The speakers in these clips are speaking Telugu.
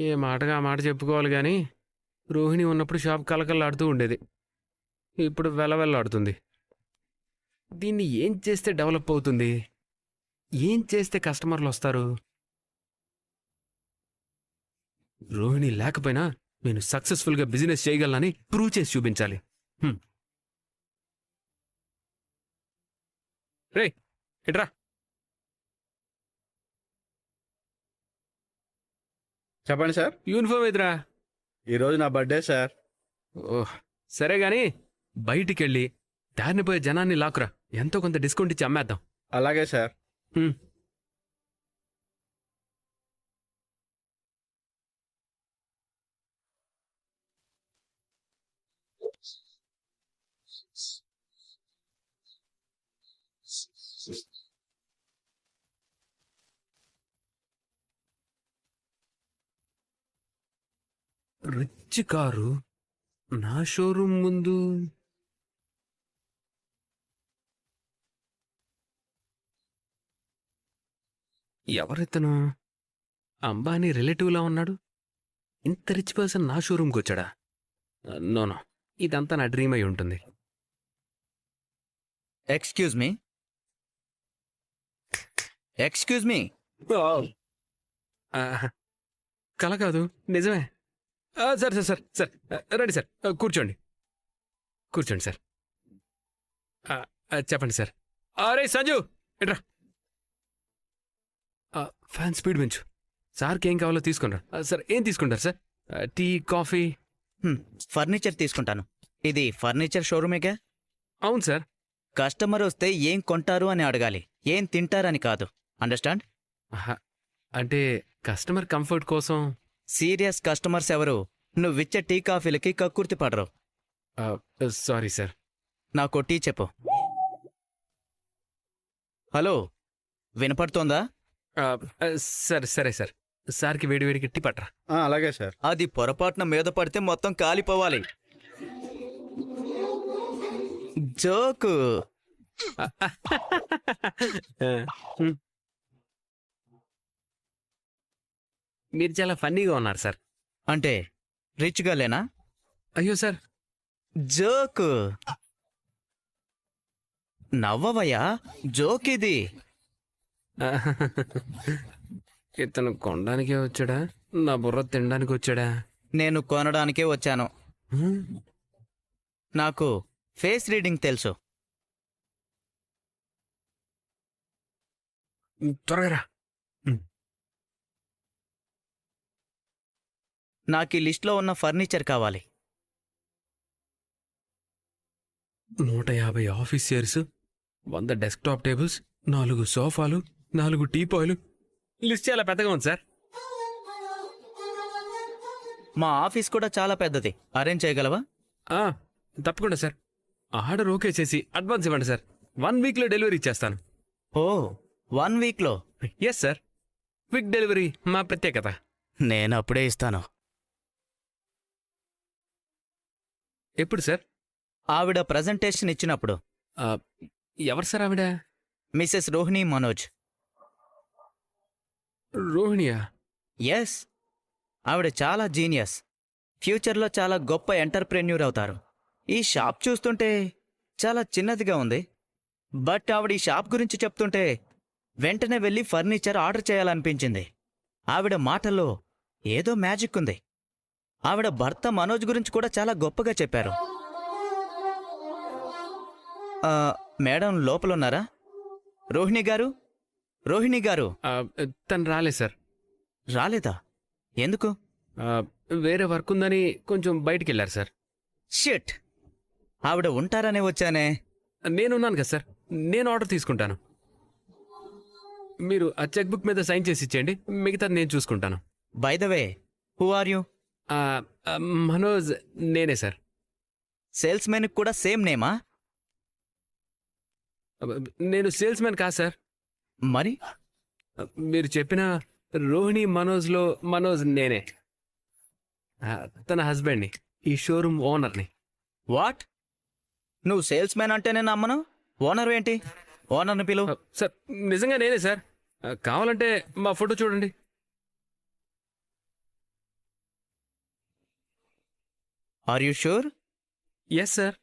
ఏ మాటగా ఆ మాట చెప్పుకోవాలి కానీ రోహిణి ఉన్నప్పుడు షాప్ కలకల్లాడుతూ ఉండేది. ఇప్పుడు వెలవెల్లాడుతుంది. దీన్ని ఏం చేస్తే డెవలప్ అవుతుంది? ఏం చేస్తే కస్టమర్లు వస్తారు? రోహిణి లేకపోయినా నేను సక్సెస్ఫుల్గా బిజినెస్ చేయగలనని ప్రూవ్ చేసి చూపించాలి. రే ఇట్రా. చెప్పండి సార్. యూనిఫామ్ ఎదురా. ఈరోజు నా బర్త్డే సార్. ఓహ్ సరే గాని బయటికెళ్ళి దారిని పోయే జనాన్ని లాకురా. ఎంతో కొంత డిస్కౌంట్ ఇచ్చి అమ్మేద్దాం. అలాగే సార్. రిచ్ కారు నా షోరూమ్ ముందు. ఎవరితను? అంబానీ రిలేటివ్లా ఉన్నాడు. ఇంత రిచ్ పర్సన్ నా షోరూమ్కి వచ్చాడా? నోనో, ఇదంతా నా డ్రీమ్ అయి ఉంటుంది. Excuse me. Excuse me. కల కాదు, నిజమే. సార్ సార్ సార్ సార్ రండి సార్, కూర్చోండి కూర్చోండి సార్. చెప్పండి సార్. అరే సంజు ఎట్రా. ఫ్యాన్ స్పీడ్ పెంచు. సార్కి ఏం కావాలో తీసుకున్నారు. సార్ ఏం తీసుకుంటారు సార్? Tea, coffee? ఫర్నిచర్ తీసుకుంటాను. ఇది ఫర్నిచర్ షోరూమేగా? అవును సార్. కస్టమర్ వస్తే ఏం కొంటారు అని అడగాలి, ఏం తింటారని కాదు. అండర్స్టాండ్? అంటే కస్టమర్ కంఫర్ట్ కోసం. సీరియస్ కస్టమర్స్ ఎవరు నువ్విచ్చే టీ కాఫీలకి కక్కుర్తి పడరు. Sorry sir. నాకు టీ చెప్పు. హలో, వినపడుతోందా? సరే సరే సార్. సార్కి వేడివేడికి టీ పట్టరా. అలాగే సార్. అది పొరపాటున మీద పడితే మొత్తం కాలిపోవాలి. జోకు. మీరు చాలా ఫన్నీగా ఉన్నారు సార్. అంటే రిచ్గా లేనా? అయ్యో సార్, జోకు. నవ్వవయ్యా, జోక్ ఇది. ఇతను కొనడానికే వచ్చాడా, నా బుర్ర తినడానికి వచ్చాడా? నేను కొనడానికే వచ్చాను. నాకు ఫేస్ రీడింగ్ తెలుసు. త్వరగా రా. నాకు ఈ లిస్ట్లో ఉన్న ఫర్నిచర్ కావాలి. 150 ఆఫీస్ చైర్స్, 100 డెస్క్టాప్ టేబుల్స్, 4 సోఫాలు, 4 టీపాయిలు. లిస్ట్ చాలా పెద్దగా ఉంది సార్. మా ఆఫీస్ కూడా చాలా పెద్దది. అరేంజ్ చేయగలవా? తప్పకుండా సార్. ఆర్డర్ ఓకే చేసి అడ్వాన్స్ ఇవ్వండి సార్. 1 వీక్లో డెలివరీ ఇచ్చేస్తాను. ఓ, 1 వీక్లో? Yes sir. క్విక్ డెలివరీ మా ప్రత్యేకత. నేను అప్పుడే ఇస్తాను. ఎప్పుడు సార్? ఆవిడ ప్రజెంటేషన్ ఇచ్చినప్పుడు. ఎవరు సార్ ఆవిడ? మిసెస్ రోహిణి మనోజ్. రోహిణియా? ఎస్, ఆవిడ చాలా జీనియస్. ఫ్యూచర్లో చాలా గొప్ప ఎంటర్ప్రెన్యూర్ అవుతారు. ఈ షాప్ చూస్తుంటే చాలా చిన్నదిగా ఉంది, బట్ ఆవిడ ఈ షాప్ గురించి చెప్తుంటే వెంటనే వెళ్ళి ఫర్నిచర్ ఆర్డర్ చేయాలనిపించింది. ఆవిడ మాటల్లో ఏదో మ్యాజిక్ ఉంది. ఆవిడ భర్త మనోజ్ గురించి కూడా చాలా గొప్పగా చెప్పారు. మేడం లోపలున్నారా? రోహిణి గారు, రోహిణి గారు. తను రాలే సార్. రాలేదా? ఎందుకు? వేరే వర్క్ ఉందని కొంచెం బయటికి వెళ్ళారు సార్. షిట్, ఆవిడ ఉంటారనే వచ్చానే. నేనున్నాను కదా సార్, నేను ఆర్డర్ తీసుకుంటాను. మీరు ఆ చెక్ బుక్ మీద సైన్ చేసి ఇచ్చేయండి, మిగతాది నేను చూసుకుంటాను. By the way, who are you? Manoj నేనే సార్. సేల్స్ మెన్కి కూడా సేమ్ నేమా? నేను సేల్స్ మ్యాన్ కాదు సార్. మరి మీరు చెప్పిన రోహిణి మనోజ్లో మనోజ్ నేనే. తన హస్బెండ్ని, ఈ షోరూమ్ ఓనర్ని. వాట్? నువ్వు సేల్స్ మ్యాన్ అంటే నేను నమ్మను. ఓనర్ ఏంటి? ఓనర్ని పిలువు. సార్ నిజంగా నేనే సార్. కావాలంటే మా ఫోటో చూడండి. Are you sure? Yes sir.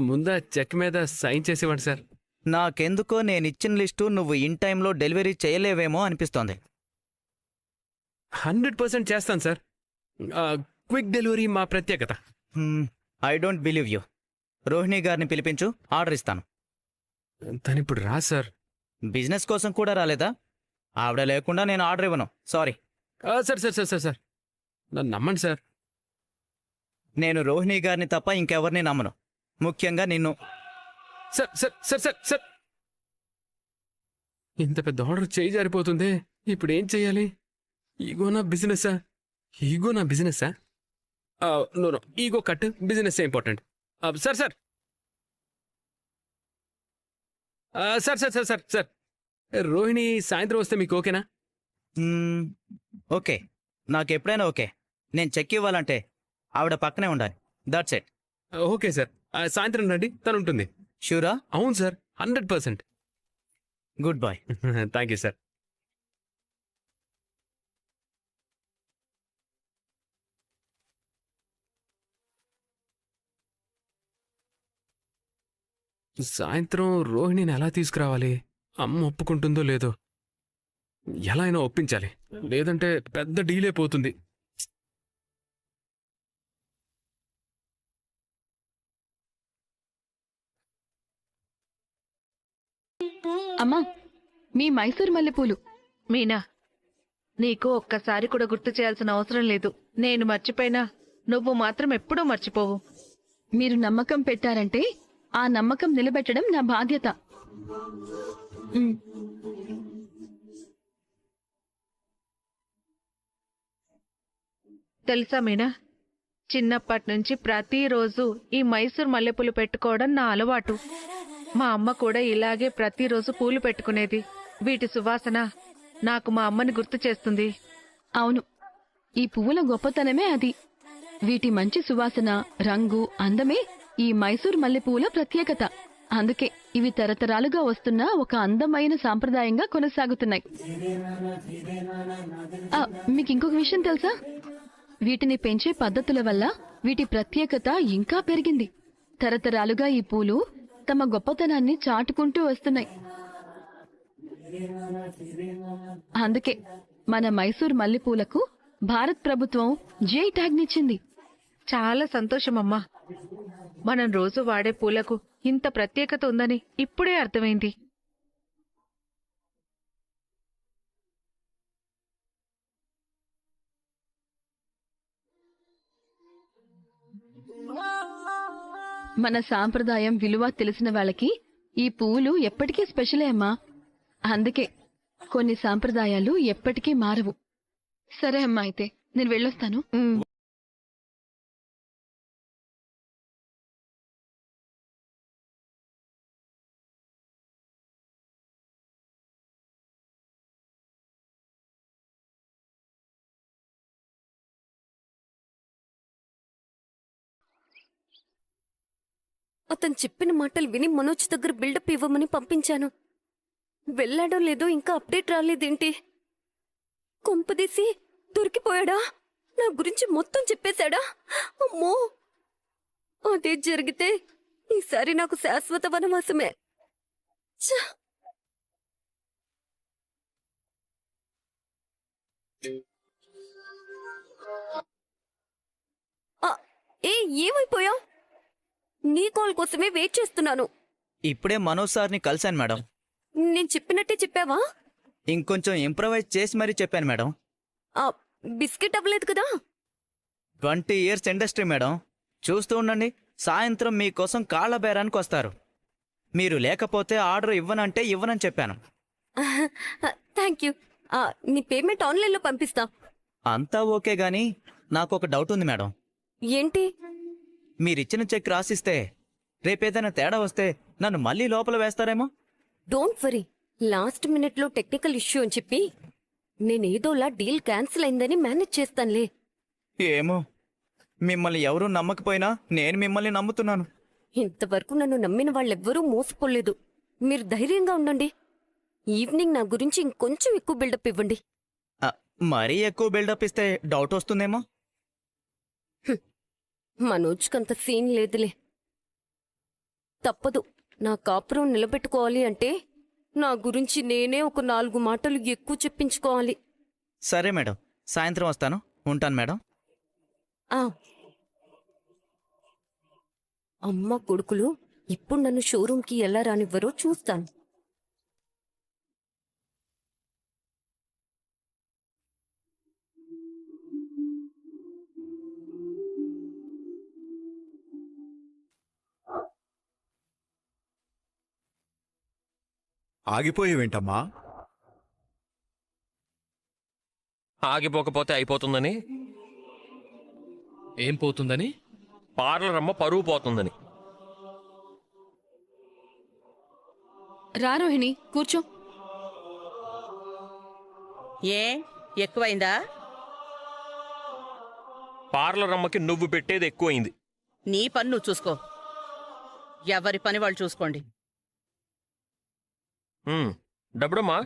ముందా చెక్ మీద సైన్ చేసేవాడి సార్. నాకెందుకో నేనిచ్చిన లిస్టు నువ్వు ఇన్ టైంలో డెలివరీ చేయలేవేమో అనిపిస్తోంది. 100% చేస్తాను సార్. క్విక్ డెలివరీ మా ప్రత్యేకత. I don't believe you. Rohini గారిని పిలిపించు, ఆర్డర్ ఇస్తాను. తను ఇప్పుడు రా సార్. బిజినెస్ కోసం కూడా రాలేదా? ఆవిడ లేకుండా నేను ఆర్డర్ ఇవ్వను. Sorry. Sir sir sir sir sir నన్ను నమ్మండి సార్. నేను రోహిణి గారిని తప్ప ఇంకెవరిని నమ్మను, ముఖ్యంగా నిన్ను. Sir sir sir sir sir ఇంత పెద్ద ఆర్డర్ చేయి జారిపోతుంది. ఇప్పుడు ఏం చెయ్యాలి? ఈగో నా బిజినెస్సా? ఈగో నా బిజినెస్సా? No no, ego cut, business important. Sir sir sir sir sir sir sir Rohini సాయంత్రం వస్తే మీకు ఓకేనా? ఓకే, నాకెప్పుడైనా ఓకే. నేను చెక్ ఇవ్వాలంటే ఆవిడ పక్కనే ఉండాలి. That's it. Okay sir. సాయంత్రం రండి, తను ఉంటుంది. షూరా? అవును sir, 100%. Good boy. Thank you sir. సాయంత్రం రోహిణిని ఎలా తీసుకురావాలి? అమ్మ ఒప్పుకుంటుందో లేదో. ఎలా అయినా ఒప్పించాలి, లేదంటే పెద్ద డీలే పోతుంది. అమ్మా, మీ మైసూర్ మల్లెపూలు. మీనా, నీకు ఒక్కసారి కూడా గుర్తు చేయాల్సిన అవసరం లేదు. నేను మర్చిపోయినా నువ్వు మాత్రం ఎప్పుడూ మర్చిపోవు. మీరు నమ్మకం పెట్టారంటే ఆ నమ్మకం నిలబెట్టడం నా బాధ్యత. ఉమ్, తెలుసా మీనా, చిన్నప్పటి నుంచి ప్రతిరోజు ఈ మైసూర్ మల్లెపూలు పెట్టుకోవడం నా అలవాటు. మా అమ్మ కూడా ఇలాగే ప్రతిరోజు పూలు పెట్టుకునేది. వీటి సువాసన నాకు మా అమ్మని గుర్తు చేస్తుంది. అవును, ఈ పువ్వుల గొప్పతనమే అది. వీటి మంచి సువాసన, రంగు, అందమే ఈ మైసూర్ మల్లెపూల ప్రత్యేకత. అందుకే ఇవి తరతరాలుగా వస్తున్న ఒక అందమైన సాంప్రదాయంగా కొనసాగుతున్నాయి. మీకు ఇంకొక విషయం తెలుసా? వీటిని పెంచే పద్ధతుల వల్ల వీటి ప్రత్యేకత ఇంకా పెరిగింది. తరతరాలుగా ఈ పూలు తమ గొప్పతనాన్ని చాటుకుంటూ వస్తున్నాయి. అందుకే మన మైసూర్ మల్లెపూలకు భారత్ ప్రభుత్వం జిఐ ట్యాగ్నిచ్చింది. చాలా సంతోషమమ్మా. మనం రోజు వాడే పూలకు ఇంత ప్రత్యేకత ఉందని ఇప్పుడే అర్థమైంది. మన సాంప్రదాయం విలువ తెలిసిన వాళ్ళకి ఈ పువ్వులు ఎప్పటికీ స్పెషలే అమ్మా. అందుకే కొన్ని సాంప్రదాయాలు ఎప్పటికీ మారవు. సరే అమ్మా, అయితే నేను వెళ్ళొస్తాను. అతను చెప్పిన మాటలు విని మనోజ్ దగ్గర బిల్డప్ ఇవ్వమని పంపించాను. వెళ్ళాడో లేదో ఇంకా అప్డేట్ రాలేదేంటి? కొంపదీసి దొరికిపోయాడా? నా గురించి మొత్తం చెప్పేశాడా? అమ్మో, అదే జరిగితే ఈసారి నాకు శాశ్వత వనవాసమే. ఛ! ఏమైపోయావు? నీ కాల్ కోసమే వెయిట్ చేస్తున్నాను. ఇప్పుడే మనోజ్ సార్ని కలిశాను మేడం. నేను చెప్పినట్టే చెప్పావా? ఇంకొంచెం ఇంప్రవైజ్ చేసి మరీ చెప్పాను మేడం. బిస్కెట్ అవ్వలేదు కదా? 20 years ఇండస్ట్రీ మేడం. చూస్తూ ఉండండి, సాయంత్రం మీకోసం కాళ్ల బేరానికి వస్తారు. మీరు లేకపోతే ఆర్డర్ ఇవ్వనంటే ఇవ్వనని చెప్పాను. Thank you. నీ పేమెంట్ ఆన్లైన్లో పంపిస్తా. అంతా ఓకే గానీ నాకొక డౌట్ ఉంది మేడం. ఏంటి? మీరిచ్చిన చెక్ రాసిస్తే రేపేదైనా తేడా వస్తే నన్ను మళ్ళీ లోపల వేస్తారేమో. డోంట్ వరీ, లాస్ట్ మినిట్లో టెక్నికల్ ఇష్యూ అని చెప్పి నేనేదోలా డీల్ క్యాన్సిల్ అయిందని మేనేజ్ చేస్తానులే. ఏమో, మిమ్మల్ని ఎవరూ నమ్మకపోయినా నేను మిమ్మల్ని నమ్ముతున్నాను. ఇంతవరకు నన్ను నమ్మిన వాళ్ళెవ్వరూ మోసపోలేదు. మీరు ధైర్యంగా ఉండండి. ఈవినింగ్ నా గురించి ఇంకొంచెం ఎక్కువ బిల్డప్ ఇవ్వండి. మరీ ఎక్కువ బిల్డప్ ఇస్తే డౌట్ వస్తుందేమో. మనోజ్కంత సీన్ లేదులే. తప్పదు, నా కాపురం నిలబెట్టుకోవాలి అంటే నా గురించి నేనే ఒక 4 మాటలు ఎక్కువ చెప్పించుకోవాలి. సరే మేడం, సాయంత్రం వస్తాను. ఉంటాను మేడం. ఆ అమ్మ కొడుకులు ఇప్పుడు నన్ను షోరూంకి ఎలా రానివ్వరో చూస్తాను. ఆగిపోయేవేంటమ్మా? ఆగిపోకపోతే అయిపోతుందని. ఏం పోతుందని? పార్లర్ అమ్మ పరువు పోతుందని. రా రోహిణి, కూర్చో. ఏ ఎక్కువైందా? పార్లర్ అమ్మకి నువ్వు పెట్టేది ఎక్కువైంది. నీ పని నువ్వు చూసుకో. ఎవరి పని వాళ్ళు చూసుకోండి. డబ్బుడమ్మా.